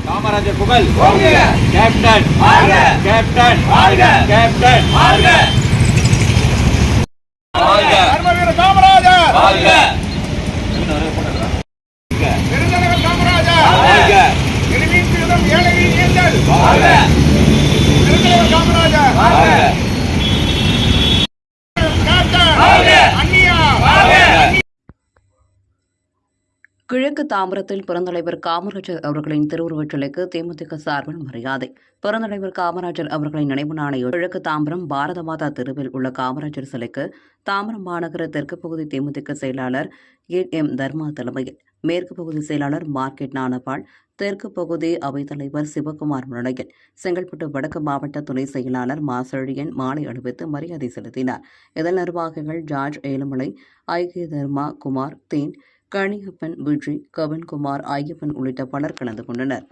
காமராஜர் புகழ் captain captain captain Kamarajar Kamarajar ஏழைகளின் ஏந்தல் காமராஜர் கிழக்கு தாம்பரத்தில் பெருந்தலைவர் காமராஜர் அவர்களின் திருவுருவச் சிலைக்கு தேமுதிக சார்பில் மரியாதை. பெருந்தலைவர் காமராஜர் அவர்களின் நினைவு நாளையொட்டி கிழக்கு தாம்பரம் பாரத மாதா தெருவில் உள்ள காமராஜர் சிலைக்கு தாம்பரம் மாநகர தெற்கு பகுதி தேமுதிக செயலாளர் எம் தர்மா தலைமையில், மேற்கு பகுதி செயலாளர் மார்க்கெட் நானபால், தெற்கு பகுதி அவைத்தலைவர் சிவகுமார் முன்னிலையில் செங்கல்பட்டு வடக்கு மாவட்ட துணை செயலாளர் மாசழியன் மாலை அணிவித்து மரியாதை செலுத்தினார். இதில் நிர்வாகிகள் ஜார்ஜ் ஏழுமலை, ஐக்கிய தர்மா குமார், தேன் கணியப்பன், விஜி, கவன்குமார், ஐயப்பன் உள்ளிட்ட பலர் கலந்து கொண்டனர்.